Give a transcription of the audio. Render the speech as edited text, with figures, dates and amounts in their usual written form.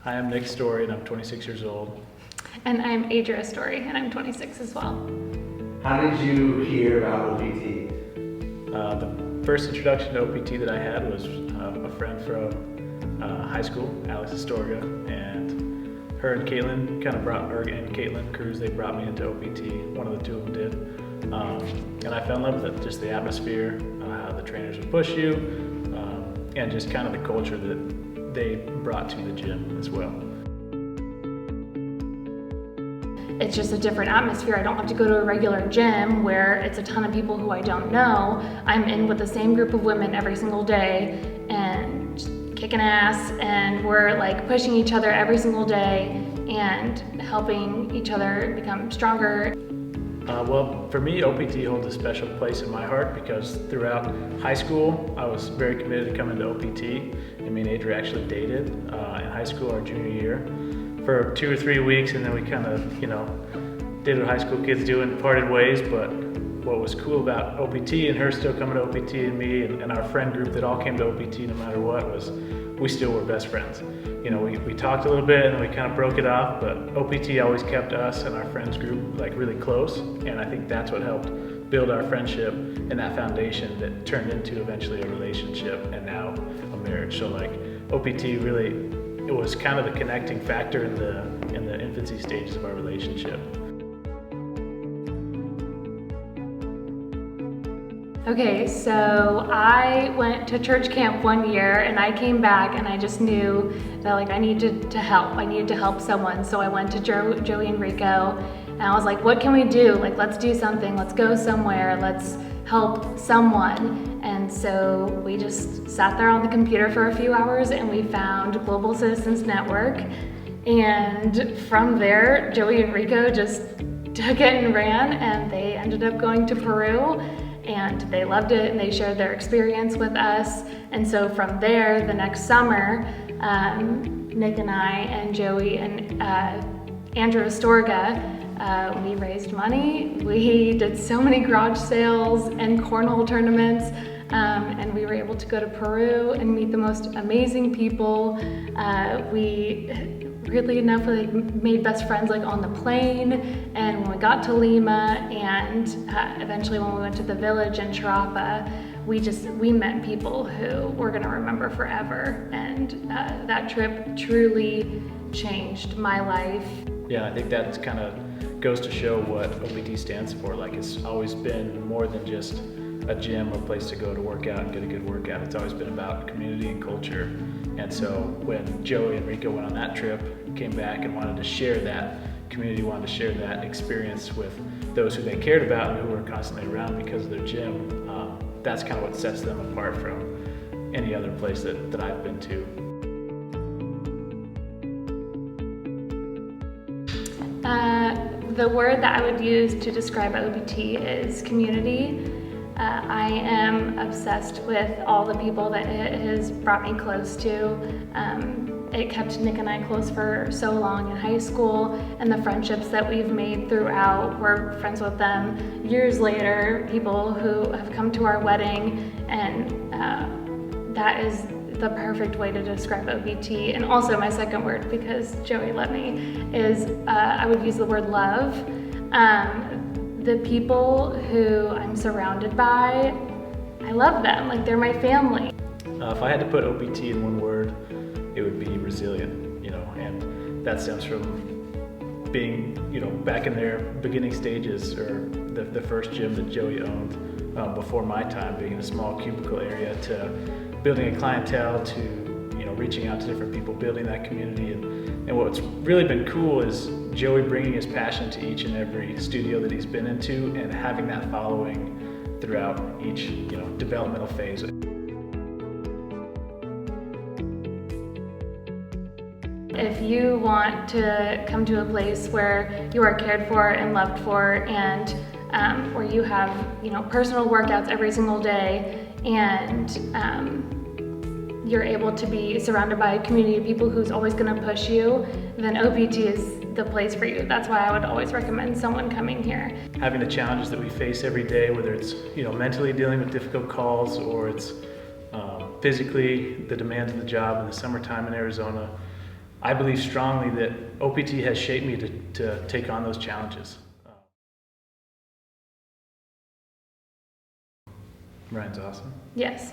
I am Nick Story and I'm 26 years old. And I'm Adria Story and I'm 26 as well. How did you hear about O.P.T? The first introduction to O.P.T that I had was a friend from high school, Alex Astorga, and her and Caitlin Caitlin Cruz, they brought me into O.P.T. One of the two of them did. And I fell in love with it, just the atmosphere, how the trainers would push you, and just kind of the culture that they brought to the gym as well. It's just a different atmosphere. I don't have to go to a regular gym where it's a ton of people who I don't know. I'm in with the same group of women every single day and kicking ass, and we're like pushing each other every single day and helping each other become stronger. Well, for me, O.P.T holds a special place in my heart because throughout high school, I was very committed to coming to O.P.T. And me and Adria actually dated in high school our junior year for 2 or 3 weeks, and then we kind of, did what high school kids do and parted ways. But what was cool about O.P.T and her still coming to O.P.T and me and our friend group that all came to O.P.T no matter what was we still were best friends. We talked a little bit and we kind of broke it off, but O.P.T always kept us and our friends group like really close, and I think that's what helped build our friendship and that foundation that turned into eventually a relationship and now a marriage. So like O.P.T really, it was kind of the connecting factor in the infancy stages of our relationship. Okay, so I went to church camp one year and I came back and I just knew that I needed to help. I needed to help someone. So I went to Joey and Rico and I was like, what can we do? Let's do something. Let's go somewhere. Let's help someone. And so we just sat there on the computer for a few hours and we found Global Citizens Network. And from there, Joey and Rico just took it and ran, and they ended up going to Peru. And they loved it and they shared their experience with us. And so from there, the next summer, Nick and I and Joey and Andrew Astorga, we raised money. We did so many garage sales and cornhole tournaments, and we were able to go to Peru and meet the most amazing people. Weirdly enough, we made best friends on the plane, and when we got to Lima, and eventually when we went to the village in Charapa, we met people who we're gonna remember forever, and that trip truly changed my life. Yeah, I think that kind of goes to show what O.P.T stands for. It's always been more than just a gym or place to go to work out and get a good workout. It's always been about community and culture. And so when Joey and Rico went on that trip, came back and wanted to share that community, wanted to share that experience with those who they cared about and who were constantly around because of their gym, that's kind of what sets them apart from any other place that I've been to. The word that I would use to describe O.P.T is community. I am obsessed with all the people that it has brought me close to. It kept Nick and I close for so long in high school, and the friendships that we've made throughout, we're friends with them years later, people who have come to our wedding, and that is the perfect way to describe O.P.T. And also my second word, because Joey let me, is I would use the word love. The people who I'm surrounded by, I love them, they're my family. If I had to put O.P.T in one word, it would be resilient, and that stems from being, back in their beginning stages, or the first gym that Joey owned before my time, being in a small cubicle area, to building a clientele, to reaching out to different people, building that community. And what's really been cool is Joey bringing his passion to each and every studio that he's been into and having that following throughout each developmental phase. If you want to come to a place where you are cared for and loved for, and where you have personal workouts every single day, and you're able to be surrounded by a community of people who's always going to push you, then O.P.T is the place for you. That's why I would always recommend someone coming here. Having the challenges that we face every day, whether it's mentally dealing with difficult calls or it's physically the demands of the job in the summertime in Arizona, I believe strongly that OPT has shaped me to take on those challenges. Ryan's awesome. Yes.